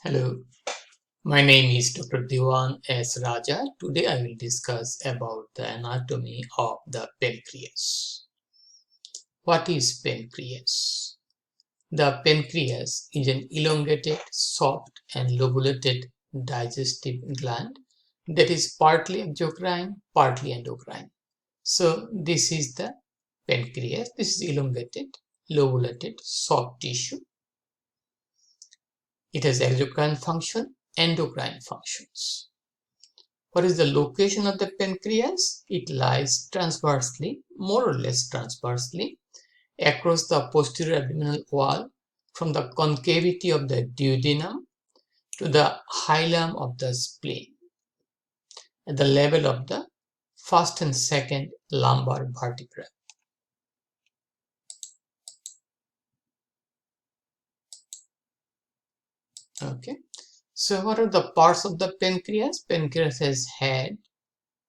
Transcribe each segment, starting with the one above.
Hello, my name is Dr. Dewan S. Raja. Today I will discuss about the anatomy of the pancreas. What is pancreas? The pancreas is an elongated, soft and lobulated digestive gland that is partly exocrine, partly endocrine. So this is the pancreas. This is elongated, lobulated, soft tissue. It has exocrine function, endocrine functions. What is the location of the pancreas? It lies transversely, more or less transversely, across the posterior abdominal wall from the concavity of the duodenum to the hilum of the spleen at the level of the first and second lumbar vertebra. Okay. So what are the parts of the pancreas? Pancreas has head,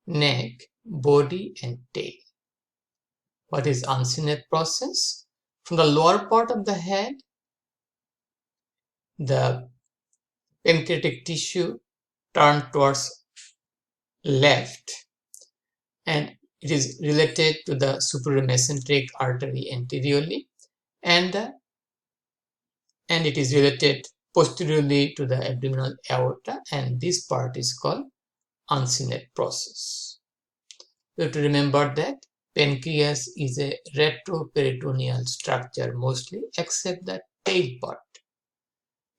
neck, body and tail. What is uncinate process? From the lower part of the head, the pancreatic tissue turned towards left and it is related to the superior mesenteric artery anteriorly and it is related posteriorly to the abdominal aorta, and this part is called uncinate process. You have to remember that pancreas is a retroperitoneal structure mostly, except the tail part.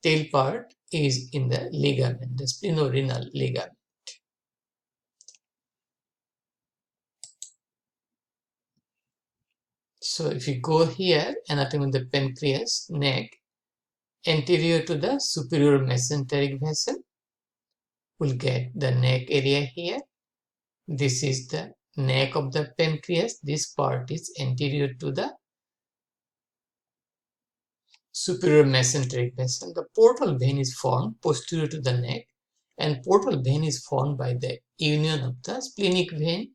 Tail part is in the ligament, the splenorenal ligament. So if you go here, anatomy of the pancreas, neck, anterior to the superior mesenteric vessel, we'll get the neck area here. This is the neck of the pancreas. This part is anterior to the superior mesenteric vessel. The portal vein is formed posterior to the neck, and portal vein is formed by the union of the splenic vein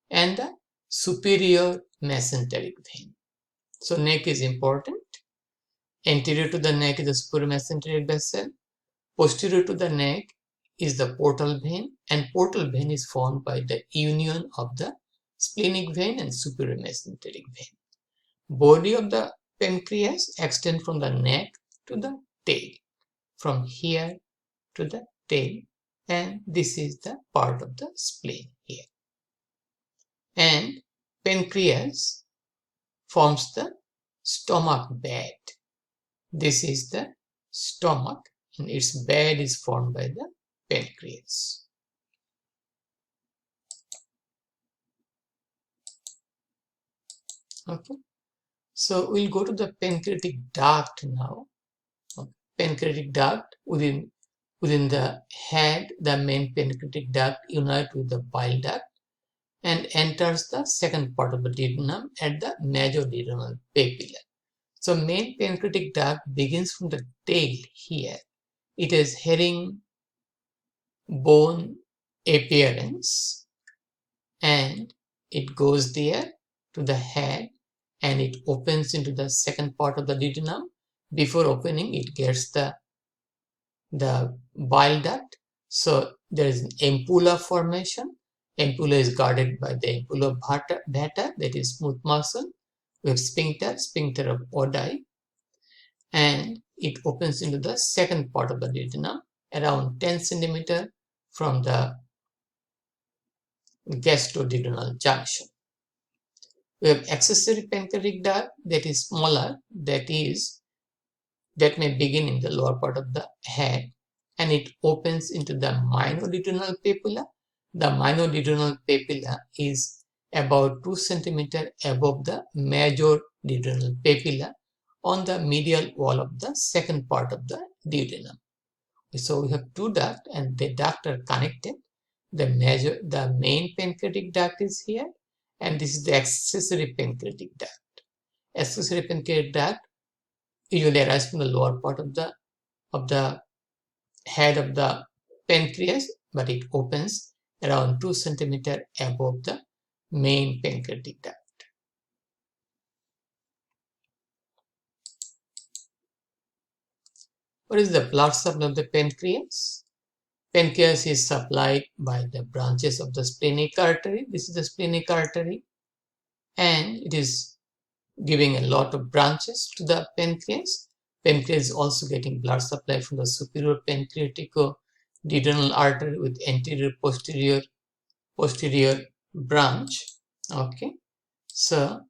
and the superior mesenteric vein. So neck is important. Anterior to the neck is the superior mesenteric vessel. Posterior to the neck is the portal vein, and portal vein is formed by the union of the splenic vein and superior mesenteric vein. Body of the pancreas extends from the neck to the tail, from here to the tail, and this is the part of the spleen here. And pancreas forms the stomach bed. This is the stomach, and its bed is formed by the pancreas. Okay, so we'll go to the pancreatic duct now. Okay. Pancreatic duct, within the head, the main pancreatic duct unites with the bile duct and enters the second part of the duodenum at the mesoduodenal papilla. So main pancreatic duct begins from the tail here. It has herringbone appearance and it goes there to the head and it opens into the second part of the duodenum. Before opening, it gets the bile duct. So there is an ampulla formation. Ampulla is guarded by the ampulla beta, that is smooth muscle. We have sphincter of Oddi, and it opens into the second part of the duodenum around 10 centimeter from the gastroduodenal junction. We have accessory pancreatic duct that is smaller, that may begin in the lower part of the head, and it opens into the minoduodenal papilla. The minoduodenal papilla is about 2 centimeter above the major duodenal papilla on the medial wall of the second part of the duodenum. So we have two ducts and the ducts are connected. The main pancreatic duct is here, and this is the accessory pancreatic duct. Accessory pancreatic duct usually arises from the lower part of the head of the pancreas, but it opens around 2 centimeter above the main pancreatic duct. What is the blood supply of the pancreas? Pancreas is supplied by the branches of the splenic artery. This is the splenic artery, and it is giving a lot of branches to the pancreas. Pancreas is also getting blood supply from the superior pancreatico-duodenal artery with anterior posterior branch. Okay, so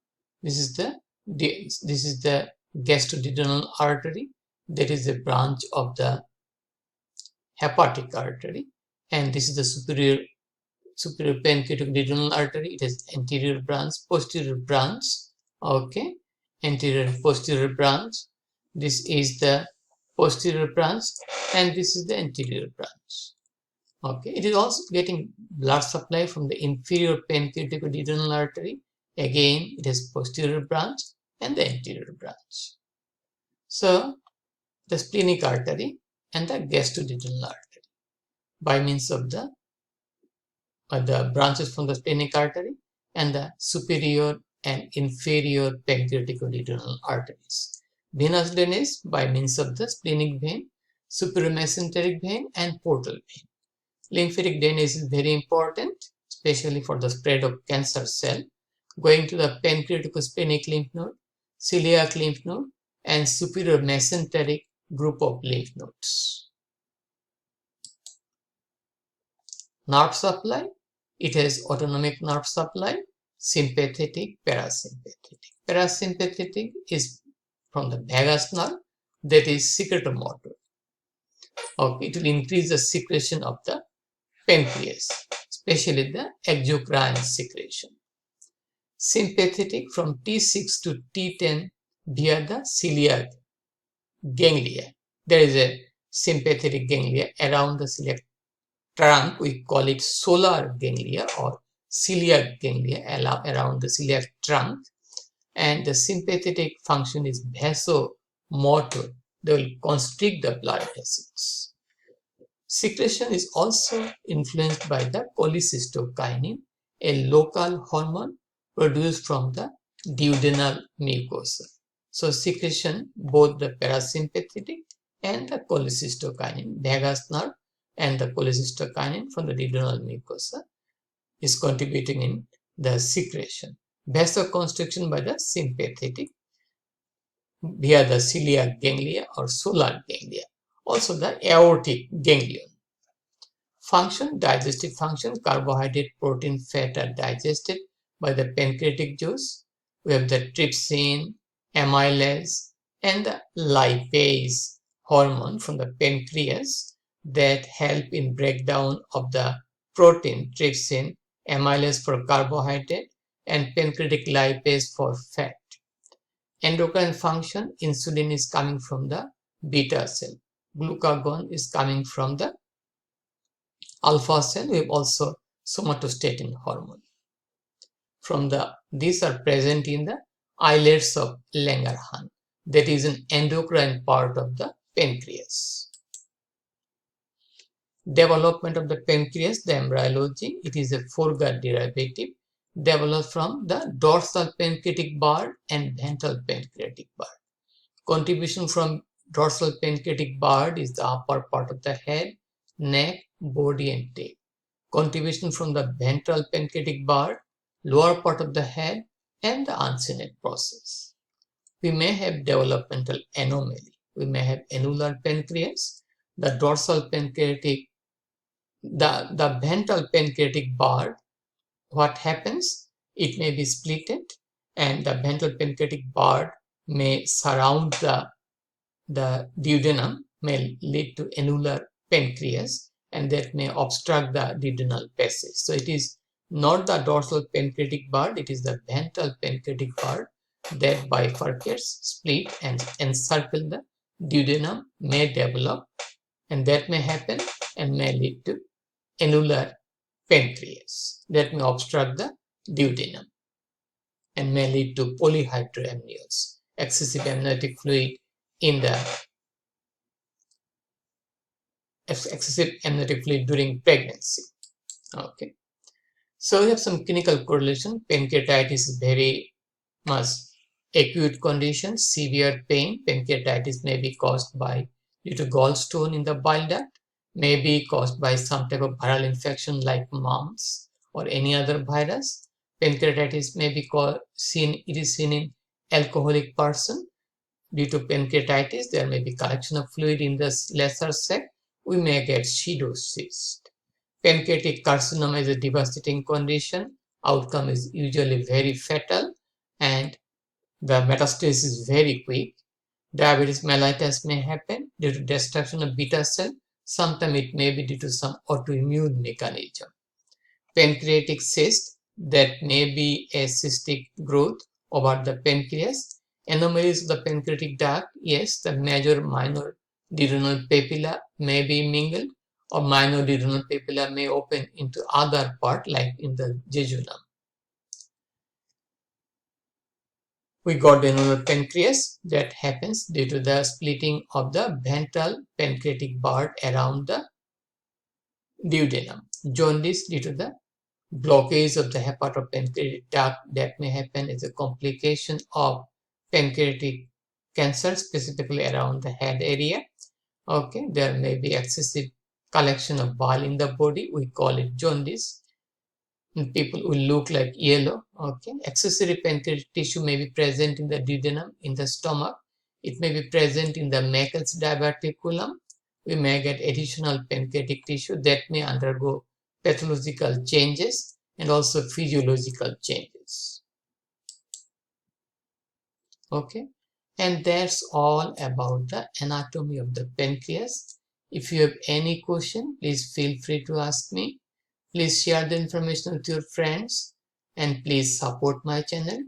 this is the gastroduodenal artery, that is the branch of the hepatic artery, and this is the superior pancreatico-duodenal artery. It has anterior branch, posterior branch. Okay, anterior posterior branch. This is the posterior branch, and this is the anterior branch. Okay, it is also getting blood supply from the inferior pancreatico-duodenal artery. Again, it has posterior branch and the anterior branch. So, the splenic artery and the gastroduodenal artery by means of the branches from the splenic artery and the superior and inferior pancreatico-duodenal arteries. Venous drainage by means of the splenic vein, superior mesenteric vein, and portal vein. Lymphatic drainage is very important, especially for the spread of cancer cell, going to the pancreatico-splenic lymph node, celiac lymph node, and superior mesenteric group of lymph nodes. Nerve supply. It has autonomic nerve supply, sympathetic, parasympathetic. Parasympathetic is from the vagus nerve, that is secretomotor. Okay, it will increase the secretion of the pancreas, especially the exocrine secretion. Sympathetic from T6 to T10 via the celiac ganglia. There is a sympathetic ganglia around the celiac trunk. We call it solar ganglia or celiac ganglia around the celiac trunk, and the sympathetic function is vasomotor. They will constrict the blood vessels. Secretion is also influenced by the cholecystokinin, a local hormone produced from the duodenal mucosa. So secretion, both the parasympathetic and the cholecystokinin, vagus nerve and the cholecystokinin from the duodenal mucosa is contributing in the secretion. Vasoconstriction by the sympathetic via the celiac ganglia or solar ganglia. Also the aortic ganglion. Function, digestive function, carbohydrate, protein, fat are digested by the pancreatic juice. We have the trypsin, amylase, and the lipase hormone from the pancreas that help in breakdown of the protein, trypsin, amylase for carbohydrate, and pancreatic lipase for fat. Endocrine function, insulin is coming from the beta cell. Glucagon is coming from the alpha cell. We have also somatostatin hormone. These are present in the islets of Langerhans. That is an endocrine part of the pancreas. Development of the pancreas, the embryology, it is a foregut derivative developed from the dorsal pancreatic bud and ventral pancreatic bud. Contribution from dorsal pancreatic bud is the upper part of the head, neck, body, and tail. Contribution from the ventral pancreatic bud, lower part of the head, and the uncinate process. We may have developmental anomaly. We may have annular pancreas, the dorsal pancreatic, the ventral pancreatic bud. What happens? It may be splitted, and the ventral pancreatic bud may surround the duodenum, may lead to annular pancreas, and that may obstruct the duodenal passage. So it is not the dorsal pancreatic bud, it is the ventral pancreatic bud that bifurcates, split, and encircle the duodenum, may develop, and that may happen and may lead to annular pancreas that may obstruct the duodenum and may lead to polyhydramnios, excessive amniotic fluid during pregnancy. Okay, so we have some clinical correlation. Pancreatitis is very much acute condition, severe pain. Pancreatitis may be caused by due to gallstone in the bile duct, may be caused by some type of viral infection like mumps or any other virus. Pancreatitis may be seen in alcoholic person. Due to pancreatitis, there may be collection of fluid in the lesser sac. We may get pseudocyst. Pancreatic carcinoma is a devastating condition. Outcome is usually very fatal and the metastasis is very quick. Diabetes mellitus may happen due to destruction of beta cell. Sometimes it may be due to some autoimmune mechanism. Pancreatic cyst, that may be a cystic growth over the pancreas. Anomalies of the pancreatic duct, yes, the major minor duodenal papilla may be mingled or minor duodenal papilla may open into other part like in the jejunum. We got the pancreas that happens due to the splitting of the ventral pancreatic bud around the duodenum. Jaundice due to the blockage of the hepatopancreatic duct that may happen as a complication of pancreatic cancer, specifically around the head area. Okay, there may be excessive collection of bile in the body. We call it jaundice. And people will look like yellow. Okay, accessory pancreatic tissue may be present in the duodenum, in the stomach. It may be present in the Meckel's diverticulum. We may get additional pancreatic tissue that may undergo pathological changes and also physiological changes. Okay, and that's all about the anatomy of the pancreas. If you have any question, please feel free to ask me. Please share the information with your friends and please support my channel.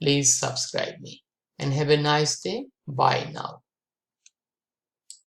Please subscribe me and have a nice day. Bye now.